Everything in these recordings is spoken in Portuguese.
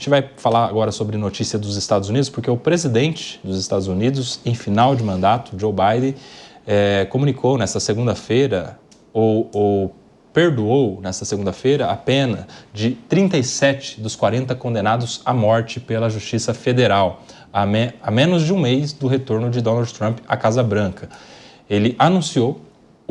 gente vai falar agora sobre notícia dos Estados Unidos, porque o presidente dos Estados Unidos, em final de mandato, Joe Biden, comunicou nesta segunda-feira, ou perdoou nesta segunda-feira, a pena de 37 dos 40 condenados à morte pela Justiça Federal, a menos de um mês do retorno de Donald Trump à Casa Branca. Ele anunciou,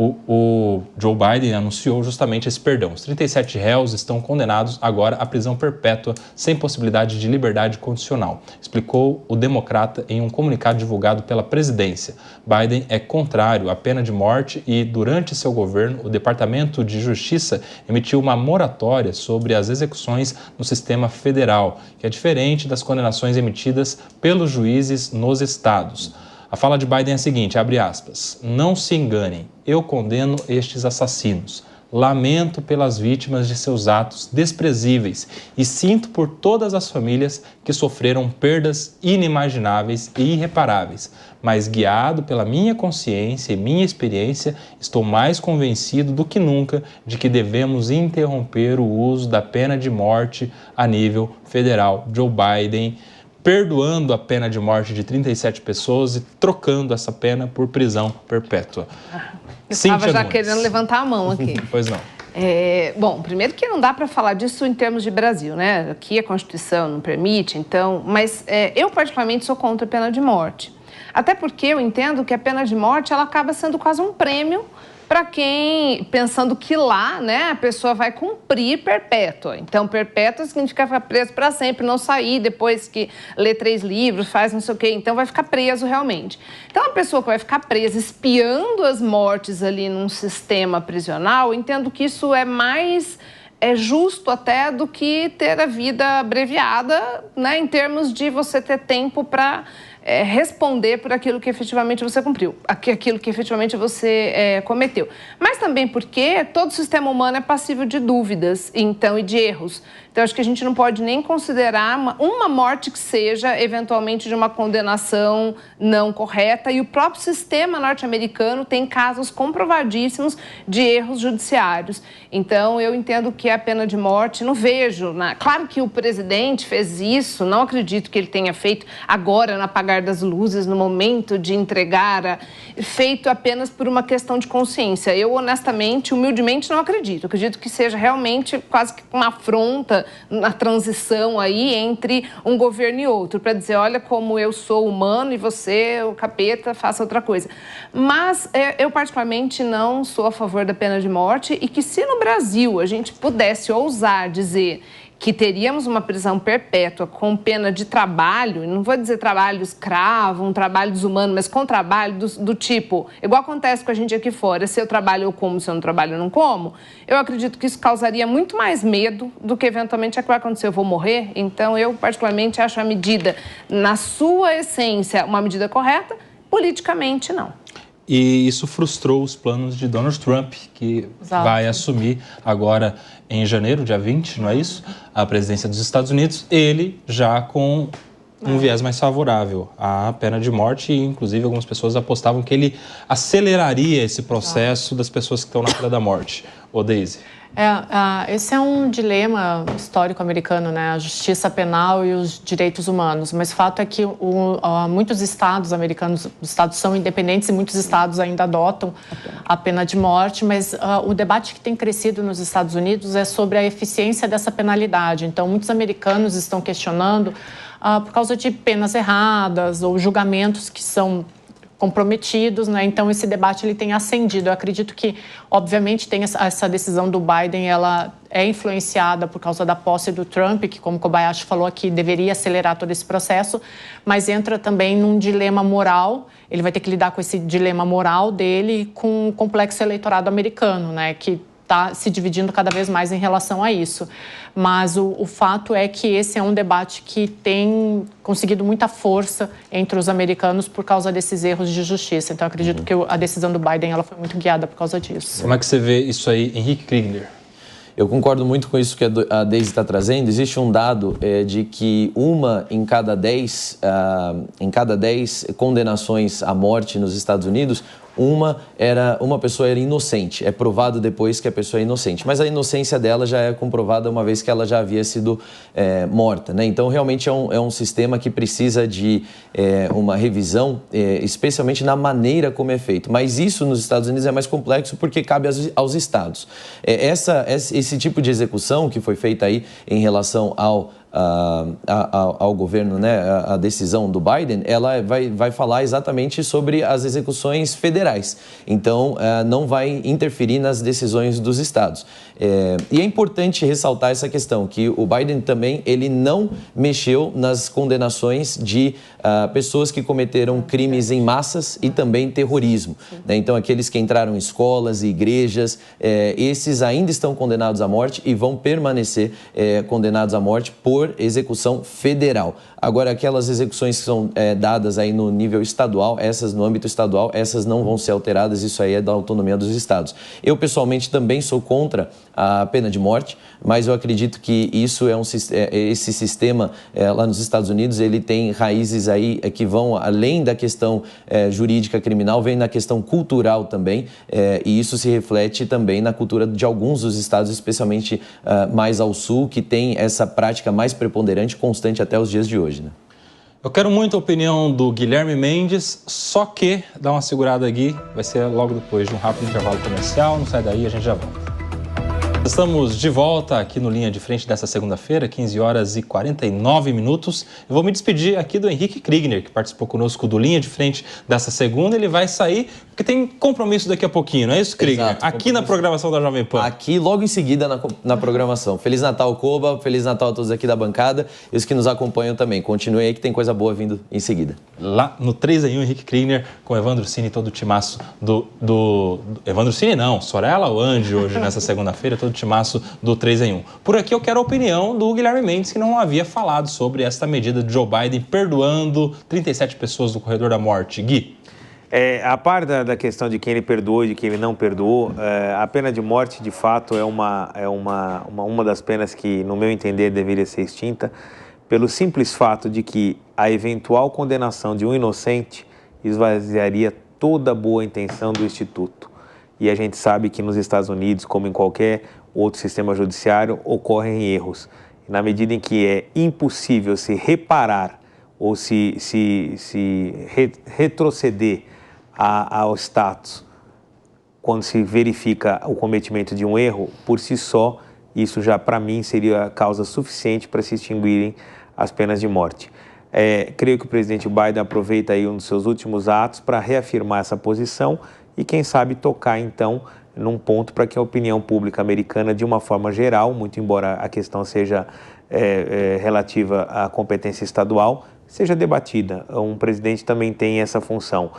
o Joe Biden anunciou justamente esse perdão. Os 37 réus estão condenados agora à prisão perpétua sem possibilidade de liberdade condicional, explicou o democrata em um comunicado divulgado pela presidência. Biden é contrário à pena de morte e, durante seu governo, o Departamento de Justiça emitiu uma moratória sobre as execuções no sistema federal, que é diferente das condenações emitidas pelos juízes nos estados. A fala de Biden é a seguinte, abre aspas, não se enganem, eu condeno estes assassinos, lamento pelas vítimas de seus atos desprezíveis e sinto por todas as famílias que sofreram perdas inimagináveis e irreparáveis, mas guiado pela minha consciência e minha experiência, estou mais convencido do que nunca de que devemos interromper o uso da pena de morte a nível federal. Joe Biden perdoando a pena de morte de 37 pessoas e trocando essa pena por prisão perpétua. Eu estava já querendo levantar a mão aqui. Pois não. Bom, primeiro que não dá para falar disso em termos de Brasil, né? Aqui a Constituição não permite, então... Mas eu, particularmente, sou contra a pena de morte. Até porque eu entendo que a pena de morte ela acaba sendo quase um prêmio para quem, pensando que lá, né, a pessoa vai cumprir perpétua. Então, perpétua significa ficar preso para sempre, não sair depois que lê 3 livros, faz não sei o quê. Então, vai ficar preso realmente. Então, a pessoa que vai ficar presa espiando as mortes ali num sistema prisional, eu entendo que isso é mais... justo até do que ter a vida abreviada, né, em termos de você ter tempo para responder por aquilo que efetivamente você cumpriu, aquilo que efetivamente você cometeu. Mas também porque todo sistema humano é passível de dúvidas então, e de erros. Então, acho que a gente não pode nem considerar uma morte que seja, eventualmente, de uma condenação não correta. E o próprio sistema norte-americano tem casos comprovadíssimos de erros judiciários. Então, eu entendo que a pena de morte, não vejo... Claro que o presidente fez isso, não acredito que ele tenha feito agora, no apagar das luzes, no momento de entregar, feito apenas por uma questão de consciência. Eu, honestamente, humildemente, não acredito. Eu acredito que seja realmente quase que uma afronta na transição aí entre um governo e outro, para dizer, olha como eu sou humano e você, o capeta, faça outra coisa. Mas eu particularmente não sou a favor da pena de morte e que se no Brasil a gente pudesse ousar dizer que teríamos uma prisão perpétua com pena de trabalho, não vou dizer trabalho escravo, um trabalho desumano, mas com trabalho do tipo, igual acontece com a gente aqui fora, se eu trabalho eu como, se eu não trabalho eu não como, eu acredito que isso causaria muito mais medo do que eventualmente é que vai acontecer, eu vou morrer. Então eu particularmente acho a medida, na sua essência, uma medida correta, politicamente não. E isso frustrou os planos de Donald Trump, que vai assumir agora em janeiro, dia 20, não é isso? A presidência dos Estados Unidos, ele já com um viés mais favorável à pena de morte e, inclusive, algumas pessoas apostavam que ele aceleraria esse processo das pessoas que estão na fila da morte. Ô, Daisy. Esse é um dilema histórico americano, né? A justiça penal e os direitos humanos. Mas o fato é que muitos estados americanos, os estados são independentes e muitos estados ainda adotam a pena de morte, mas o debate que tem crescido nos Estados Unidos é sobre a eficiência dessa penalidade. Então, muitos americanos estão questionando por causa de penas erradas ou julgamentos que são comprometidos, né? Então esse debate ele tem ascendido. Eu acredito que, obviamente, tem essa decisão do Biden, ela é influenciada por causa da posse do Trump, que, como Kobayashi falou aqui, deveria acelerar todo esse processo, mas entra também num dilema moral. Ele vai ter que lidar com esse dilema moral dele com o complexo eleitorado americano, né? Que está se dividindo cada vez mais em relação a isso. Mas o fato é que esse é um debate que tem conseguido muita força entre os americanos por causa desses erros de justiça. Então, eu acredito que a decisão do Biden ela foi muito guiada por causa disso. Como é que você vê isso aí, Henrique Kriegler? Eu concordo muito com isso que a Daisy está trazendo. Existe um dado de que em cada 10 condenações à morte nos Estados Unidos, Uma pessoa era inocente, é provado depois que a pessoa é inocente, mas a inocência dela já é comprovada uma vez que ela já havia sido morta, né? Então, realmente é um sistema que precisa de uma revisão, especialmente na maneira como é feito. Mas isso nos Estados Unidos é mais complexo porque cabe aos estados. Esse tipo de execução que foi feita aí em relação ao governo, né, a decisão do Biden, ela vai falar exatamente sobre as execuções federais. Então, não vai interferir nas decisões dos estados. E é importante ressaltar essa questão, que o Biden também, ele não mexeu nas condenações de pessoas que cometeram crimes em massas e também terrorismo, né? Então, aqueles que entraram em escolas e igrejas, esses ainda estão condenados à morte e vão permanecer condenados à morte por execução federal. Agora, aquelas execuções que são dadas aí no nível estadual, essas no âmbito estadual, essas não vão ser alteradas, isso aí é da autonomia dos estados. Eu, pessoalmente, também sou contra a pena de morte, mas eu acredito que isso esse sistema lá nos Estados Unidos, ele tem raízes aí que vão além da questão jurídica criminal, vem na questão cultural também, e isso se reflete também na cultura de alguns dos estados, especialmente mais ao sul, que tem essa prática mais preponderante, constante até os dias de hoje, né? Eu quero muito a opinião do Guilherme Mendes, só que dá uma segurada aqui, vai ser logo depois de um rápido intervalo comercial, não sai daí, a gente já volta. Estamos de volta aqui no Linha de Frente dessa segunda-feira, 15 horas e 49 minutos. Eu vou me despedir aqui do Henrique Kriegner, que participou conosco do Linha de Frente dessa segunda. Ele vai sair, porque tem compromisso daqui a pouquinho, não é isso, Kriegner? Exato, aqui na programação da Jovem Pan. Aqui, logo em seguida, na programação. Feliz Natal, Koba. Feliz Natal a todos aqui da bancada e os que nos acompanham também. Continue aí que tem coisa boa vindo em seguida. Lá no 3 em 1, Henrique Kriegner, com Evandro Cine e todo o timaço do Evandro Cine não, Sorella Wandi hoje nessa segunda-feira, todo o timaço do 3 em 1. Por aqui eu quero a opinião do Guilherme Mendes, que não havia falado sobre esta medida de Joe Biden perdoando 37 pessoas do corredor da morte. Gui? A par da questão de quem ele perdoou e de quem ele não perdoou, a pena de morte, de fato, é uma das penas que, no meu entender, deveria ser extinta, pelo simples fato de que a eventual condenação de um inocente esvaziaria toda a boa intenção do Instituto. E a gente sabe que nos Estados Unidos, como em qualquer outro sistema judiciário, ocorrem erros. E na medida em que é impossível se reparar ou se retroceder ao status quando se verifica o cometimento de um erro, por si só, isso já para mim seria causa suficiente para se extinguirem as penas de morte. Creio que o presidente Biden aproveita aí um dos seus últimos atos para reafirmar essa posição e quem sabe tocar então num ponto para que a opinião pública americana, de uma forma geral, muito embora a questão seja relativa à competência estadual, seja debatida. Um presidente também tem essa função,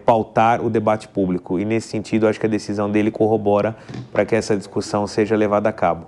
pautar o debate público. E, nesse sentido, acho que a decisão dele corrobora para que essa discussão seja levada a cabo.